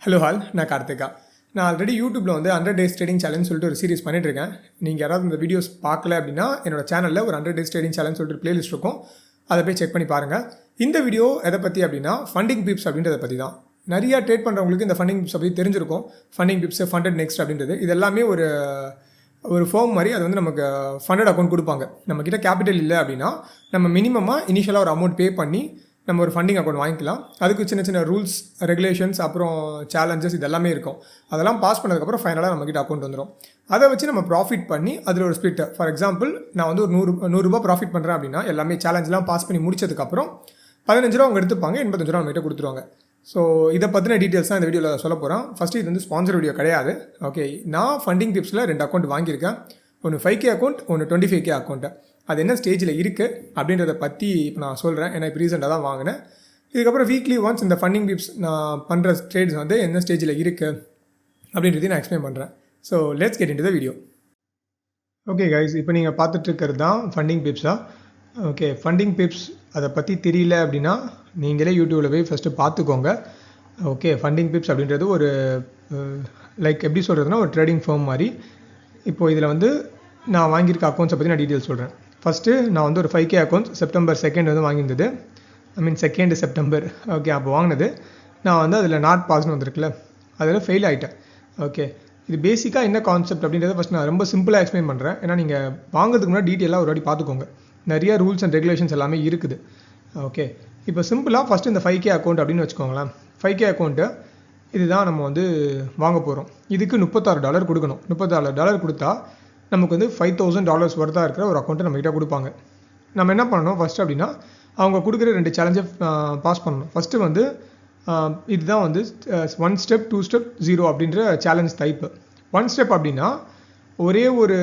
Hello hall, நான் கார்த்திகா. நான் already யூடியூப்பில் வந்து 100 டேஸ் ட்ரேடிங் சேலஞ்ச் சொல்லிட்டு ஒரு சீரிஸ் பண்ணிட்டுருக்கேன். நீங்கள் யாராவது இந்த வீடியோஸ் பார்க்கல அப்படின்னா என்னோட சேனலில் ஒரு 100 டேஸ் ட்ரேடிங் சேலஞ்ச் சொல்லிட்டு பிளேலிஸ்ட் இருக்கும். அதை போய் செக் பண்ணி பாருங்கள். இந்த வீடியோ எதை பற்றி அப்படின்னா ஃபண்டிங் பிப்ஸ் அப்படின்றத பற்றி தான். நிறையா ட்ரேட் பண்ணுறவங்களுக்கு இந்த ஃபண்டிங் பிப்ஸ் பற்றி தெரிஞ்சிருக்கும். ஃபண்டிங் பிப்ஸ், ஃபண்டட் நெக்ஸ்ட் அப்படின்றது இது எல்லாமே ஒரு ஃபார்ம் மாதிரி. அது வந்து நமக்கு ஃபண்டட் அக்கௌண்ட் கொடுப்பாங்க. நம்மக்கிட்ட கேபிட்டல் இல்லை அப்படின்னா நம்ம மினிமமாக இனிஷியலாக ஒரு அமௌண்ட் பே பண்ணி நம்ம ஒரு ஃபண்டிங் அக்கௌண்ட் வாங்கிக்கலாம். அதுக்கு சின்ன சின்ன ரூல்ஸ், ரெகுலேஷன்ஸ், அப்புறம் சேலஞ்சஸ் இது எல்லாமே இருக்கும். அதெல்லாம் பாஸ் பண்ணதுக்கப்புறம் ஃபைனலாக நம்மக்கிட்ட அக்கௌண்ட் வந்துடும். அதை வச்சு நம்ம ப்ராஃபிட் பண்ணி அதில் ஒரு ஸ்பிளிட். ஃபார் எக்ஸாம்பிள், நான் வந்து ஒரு 100 ரூபா ப்ராஃபிட் பண்ணுறேன் அப்படின்னா எல்லாமே சேலஞ்செலாம் பாஸ் பண்ணி முடிச்சதுக்கப்புறம் 15 ரூபா அவங்க எடுத்துப்பாங்க, 85 ரூபா நம்மகிட்ட கொடுத்துருவாங்க. ஸோ இதை பற்றின டீட்டெயில்ஸ் தான் இந்த வீடியோவில் சொல்ல போகிறேன். ஃபஸ்ட்டு இது வந்து ஸ்பான்சர் வீடியோ கிடையாது. ஓகே, நான் ஃபண்டிங் டிப்ஸில் 2 அக்கௌண்ட் வாங்கியிருக்கேன். ஒன்று 5K அக்கௌண்ட், ஒன்று 25K அக்கௌண்ட்டு. அது என்ன ஸ்டேஜில் இருக்குது அப்படின்றத பற்றி இப்போ நான் சொல்கிறேன். ஏன்னா இப்போ ரீசெண்டாக தான் வாங்கினேன். இதுக்கப்புறம் வீக்லி ஒன்ஸ் இந்த ஃபண்டிங் டிப்ஸ் நான் பண்ணுற ட்ரேட்ஸ் வந்து என்ன ஸ்டேஜில் இருக்குது அப்படின்றதையும் நான் எக்ஸ்பிளைன் பண்ணுறேன். So let's get into the video. Okay guys, இப்போ நீங்கள் பார்த்துட்டு இருக்கிறது தான் ஃபண்டிங் டிப்ஸாக. ஓகே, ஃபண்டிங் டிப்ஸ் அதை பற்றி தெரியல அப்படின்னா நீங்களே யூடியூப்பில் போய் ஃபஸ்ட்டு பார்த்துக்கோங்க. ஓகே, ஃபண்டிங் டிப்ஸ் அப்படின்றது ஒரு லைக் எப்படி சொல்கிறதுனா ஒரு ட்ரேடிங் ஃபார்ம் மாதிரி. இப்போது இதில் வந்து நான் வாங்கியிருக்க அக்கௌண்ட்ஸை பற்றி நான் டீட்டெயில்ஸ் சொல்கிறேன். ஃபஸ்ட்டு நான் வந்து ஒரு 5K அக்கௌண்ட்ஸ் செப்டம்பர் 2 வந்து வாங்கியிருந்தது. 2 செப்டம்பர். ஓகே, அப்போ வாங்கினது நான் வந்து அதில் நாட் பாஸ்னு வந்திருக்குல்ல, அதில் ஃபெயில் ஆகிட்டேன். ஓகே, இது பேசிக்காக என்ன கான்செப்ட் அப்படின்றத ஃபஸ்ட் நான் ரொம்ப சிம்பிளாக எக்ஸ்பிளைன் பண்ணுறேன். ஏன்னா நீங்கள் வாங்குறதுக்கு முன்னாடி டீட்டெயிலாக ஒரு வாட்டி பார்த்துக்கோங்க. நிறைய ரூல்ஸ் அண்ட் ரெகுலேஷன்ஸ் எல்லாமே இருக்குது. ஓகே, இப்போ சிம்பிளாக ஃபஸ்ட்டு இந்த 5K அக்கௌண்ட் அப்படின்னு வச்சுக்கோங்களேன். 5K அக்கௌண்ட்டு இதுதான் நம்ம வந்து வாங்க போகிறோம். இதுக்கு $36 கொடுக்கணும். $36 கொடுத்தா நமக்கு வந்து $5,000 ஒர்த்தாக இருக்கிற ஒரு அக்கௌண்ட்டை நம்மகிட்ட கொடுப்பாங்க. நம்ம என்ன பண்ணணும் ஃபஸ்ட்டு அப்படின்னா, அவங்க கொடுக்குற 2 சேலஞ்சை பாஸ் பண்ணணும். ஃபஸ்ட்டு வந்து இதுதான் வந்து 1 ஸ்டெப், 2 ஸ்டெப், 0 அப்படின்ற சேலஞ்ச் டைப்பு. 1 ஸ்டெப் அப்படின்னா ஒரே ஒரு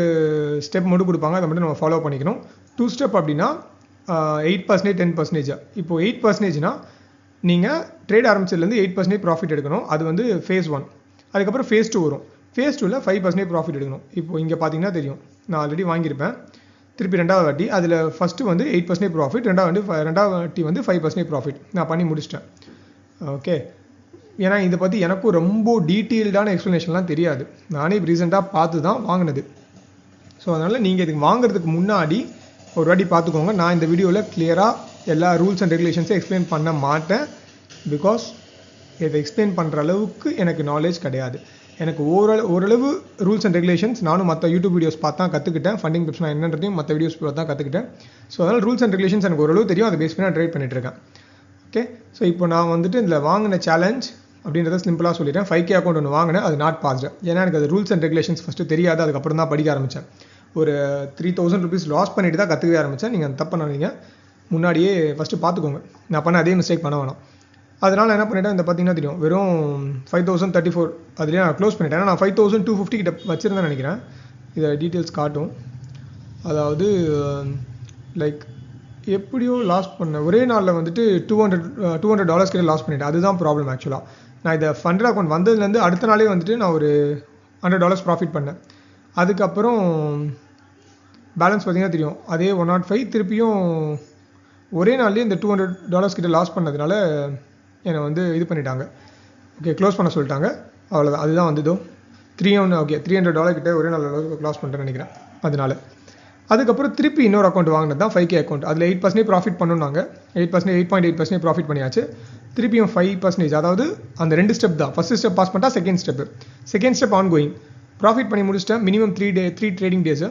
ஸ்டெப் மட்டும் கொடுப்பாங்க, அதை மட்டும் நம்ம ஃபாலோ பண்ணிக்கணும். 2 ஸ்டெப் அப்படின்னா 8%, 10%. இப்போது 8%னா நீங்கள் ட்ரேட் ஆரம்பிச்சதுலேருந்து 8% ப்ராஃபிட் எடுக்கணும். அது வந்து ஃபேஸ் 1. அதுக்கப்புறம் ஃபேஸ் 2 வரும். ஃபேஸ் 2ல் 5% ப்ராஃபிட் எடுக்கணும். இப்போது இங்கே பார்த்தீங்கன்னா தெரியும், நான் ஆல்ரெடி வாங்கியிருப்பேன். திருப்பி 2வது வாட்டி அதில் ஃபஸ்ட்டு வந்து 8% ப்ராஃபிட், 2வது வாட்டி வந்து 5% ப்ராஃபிட் நான் பண்ணி முடிச்சிட்டேன். ஓகே, ஏன்னா இதை பற்றி எனக்கும் ரொம்ப டீட்டெயில்டான எக்ஸ்ப்ளனேஷன்லாம் தெரியாது. நானே ரீசெண்டாக பார்த்து தான் வாங்கினது. ஸோ அதனால் நீங்கள் இதுக்கு வாங்குறதுக்கு முன்னாடி ஒரு வாட்டி பார்த்துக்கோங்க. நான் இந்த வீடியோவில் கிளியராக எல்லா ரூல்ஸ் அண்ட் ரெகுலேஷன்ஸும் எக்ஸ்பிளைன் பண்ண மாட்டேன். பிகாஸ் இதை எக்ஸ்பிளைன் பண்ணுற அளவுக்கு எனக்கு நாலேஜ் கிடையாது. எனக்கு ஓரளவு ரூல்ஸ் அண்ட் ரெகுலேஷன்ஸ் நானும் மற்ற யூடியூப் வீடியோஸ் பார்த்து தான் கற்றுக்கிட்டேன். ஃபண்டிங் டிப்ஸ் நான் என்னன்றதையும் மற்ற வீடியோஸ் பார்த்து தான் கற்றுக்கிட்டேன். ஸோ அதனால் ரூல்ஸ் அண்ட் ரெகுலேஷன்ஸ் எனக்கு ஓரளவு தெரியும். அதை பேஸ் பண்ணி நான் ட்ரேட் பண்ணிட்டுருக்கேன். ஓகே, ஸோ இப்போ நான் வந்துட்டு இதில் வாங்கின சேலஞ்ச் அப்படின்றத சிம்பிளாக சொல்லிட்டேன். 5K அக்கௌண்ட் ஒன்று வாங்கினேன், அது நாட் பாஸ்டு. ஏன்னா எனக்கு அது ரூல்ஸ் அண்ட் ரெகுலேஷன்ஸ் ஃபஸ்ட்டு தெரியாது. அதுக்கப்புறம் தான் படிக்க ஆரம்பித்தேன். ஒரு 3,000 rupees லாஸ் பண்ணிட்டு தான் கற்றுக்கவே ஆரம்பித்தேன். நீங்கள் தப்பு பண்ணாதீங்க, முன்னாடியே ஃபஸ்ட்டு பார்த்துக்கோங்க. நான் பண்ண அதே மிஸ்டேக் பண்ண வேணாம். அதனால் என்ன பண்ணிட்டேன், இந்த பார்த்தீங்கன்னா தெரியும், வெறும் 5,034 அதுலேயே நான் க்ளோஸ் பண்ணிட்டேன். ஏன்னா நான் 5,250 கிட்ட வச்சுருந்தேன் நினைக்கிறேன். இதை டீட்டெயில்ஸ் காட்டும். அதாவது லைக் எப்படியோ லாஸ் பண்ணேன். ஒரே நாளில் வந்துட்டு $200 கிட்ட லாஸ் பண்ணிட்டேன். அதுதான் ப்ராப்ளம் ஆக்சுவலாக. நான் இதை ஃபண்டட் அக்கௌண்ட் வந்ததுலேருந்து அடுத்த நாளே வந்துட்டு நான் ஒரு $100 ப்ராஃபிட் பண்ணேன். அதுக்கப்புறம் பேலன்ஸ் பார்த்தீங்கன்னா தெரியும், அதே 105 திருப்பியும் ஒரே நாள்லேயே இந்த $200 கிட்ட லாஸ் பண்ணதுனால என்னை வந்து இது பண்ணிட்டாங்க. ஓகே, க்ளோஸ் பண்ண சொல்லிட்டாங்க. அவ்வளோதான், அதுதான் வந்ததோ $300 கிட்ட ஒரே நாள் லாஸ் பண்ணுறேன்னு நினைக்கிறேன். அதனால அதுக்கப்புறம் திருப்பி இன்னொரு அக்கௌண்ட் வாங்கினது தான் 5K அக்கௌண்ட். அதில் 8% ப்ராஃபிட் பண்ணணுன்னாங்க. 8.8% ப்ராஃபிட் பண்ணியாச்சு. திருப்பியும் 5%, அதாவது அந்த 2 ஸ்டெப் தான். ஃபஸ்ட்டு ஸ்டெப் பாஸ் பண்ணிட்டா second step on going. Profit பண்ணி முடிச்சிட்டேன். Minimum 3 trading days.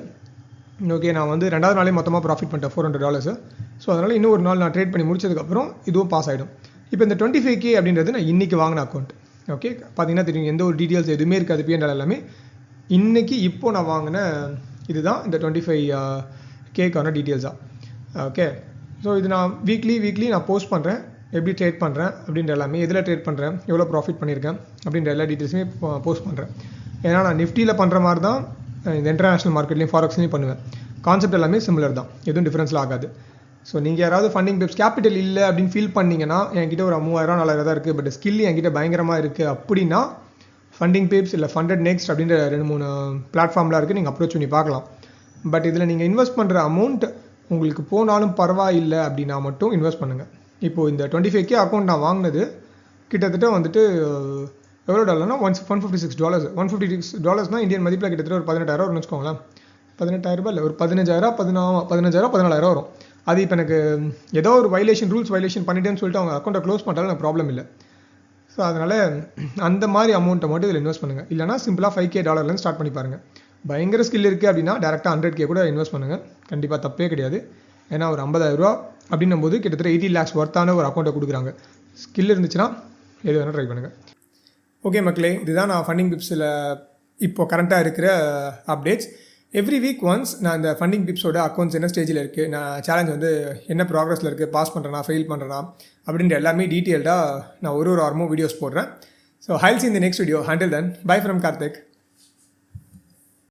ஓகே, நான் வந்து 2வது நாளே மொத்தமாக ப்ராஃபிட் பண்ணிட்டேன் $400. ஸோ அதனால் இன்னும் ஒரு நாள் நான் ட்ரேட் பண்ணி முடிச்சதுக்கப்புறம் இதுவும் பாஸ் ஆகிடும். இப்போ இந்த 25K அப்படின்றது நான் இன்றைக்கி வாங்கின அக்கௌண்ட். ஓகே, பார்த்தீங்கன்னா தெரியும், எந்த ஒரு டீட்டெயில்ஸ் எதுவுமே இருக்காது. பிஎன்எல் எல்லாமே இன்றைக்கி இப்போது நான் வாங்கின இதுதான் இந்த 25Kக்கான டீட்டெயில்ஸாக. ஓகே, ஸோ இது நான் வீக்லி நான் போஸ்ட் பண்ணுறேன். எப்படி ட்ரேட் பண்ணுறேன் அப்படின்ற எல்லாமே, எதில் ட்ரேட் பண்ணுறேன், எவ்வளோ ப்ராஃபிட் பண்ணியிருக்கேன் அப்படின்ற எல்லா டீட்டெயில்ஸுமே போஸ்ட் பண்ணுறேன். ஏன்னா நான் நிஃப்டியில் பண்ணுற மாதிரி தான் இந்த இன்டர்நேஷ்னல் மார்க்கெட்லேயும் ஃபாரெக்ஸ்லேயும் பண்ணுவேன். கான்செப்ட் எல்லாமே சிமிலர் தான், எதுவும் டிஃப்ரென்ஸ்லாம் ஆகாது. ஸோ நீங்கள் யாராவது ஃபண்டிங் டிப்ஸ் கேபிட்டல் இல்லை அப்படின்னு ஃபீல் பண்ணிங்கன்னா, என்கிட்ட ஒரு 3,000 4,000 தான் இருக்குது, பட் ஸ்கில் என்கிட்ட பயங்கரமாக இருக்குது அப்படின்னா ஃபண்டிங் டிப்ஸ் இல்லை ஃபண்டட் நெக்ஸ்ட் அப்படின்ற 2-3 பிளாட்ஃபார்ம்லாம் இருக்குது. நீங்கள் அப்ரோச் பண்ணி பார்க்கலாம். பட் இதில் நீங்கள் இன்வெஸ்ட் பண்ணுற அமௌண்ட் உங்களுக்கு போனாலும் பரவாயில்லை அப்படின்னா மட்டும் இன்வெஸ்ட் பண்ணுங்கள். இப்போது இந்த 25K அக்கௌண்ட் நான் வாங்கினது கிட்டத்தட்ட வந்துட்டு எவ்வளோ டாலர்னா $156 $156 இந்தியன் மதிப்பில் கிட்டத்தட்ட ஒரு 18,000 வரும்னு வச்சுக்கோங்களேன். 18,000 இல்லை, ஒரு 15,000 14,000 வரும். அது இப்போ எனக்கு ஏதோ ஒரு ரூல்ஸ் வைலேஷன் பண்ணிட்டேன்னு சொல்லிட்டு அவங்க அக்கௌண்ட்டை க்ளோஸ் பண்ணிட்டாலும் எனக்கு ப்ராப்ளம் இல்லை. ஸோ அதனால் அந்த மாதிரி அமௌண்ட்டை மட்டும் இதில் இன்வெஸ்ட் பண்ணுங்கள். இல்லைனா சிம்பிளாக $5,000 ஸ்டார்ட் பண்ணி பாருங்கள். பயங்கர ஸ்கில் இருக்குது அப்படின்னா டேரெக்டாக $100,000 கூட இன்வெஸ்ட் பண்ணுங்கள். கண்டிப்பாக தப்பே கிடையாது. ஏன்னா ஒரு $50,000 அப்படின்னும் போது கிட்டத்தட்ட 80 lakhs ஒர்த்தான ஒரு அக்கௌண்ட்டை கொடுக்குறாங்க. ஸ்கில் இருந்துச்சுன்னா எது வேணால் ட்ரை பண்ணுங்கள். ஓகே மக்களே, இதுதான் நான் ஃபண்டிங் டிப்ஸில் இப்போ கரண்ட்டாக இருக்கிற அப்டேட்ஸ். எவ்ரி வீக் ஒன்ஸ் நான் இந்த ஃபண்டிங் டிப்ஸோட அக்கௌண்ட்ஸ் என்ன ஸ்டேஜில் இருக்குது, நான் சேலஞ்ச் வந்து என்ன ப்ராக்ரஸில் இருக்குது, பாஸ் பண்ணுறேனா ஃபெயில் பண்ணுறேனா அப்படின்ற எல்லாமே டீட்டெயில்டாக நான் ஒரு வாரமும் வீடியோஸ் போடுறேன். So I'll see in the next video. Until then, bye from Karthik.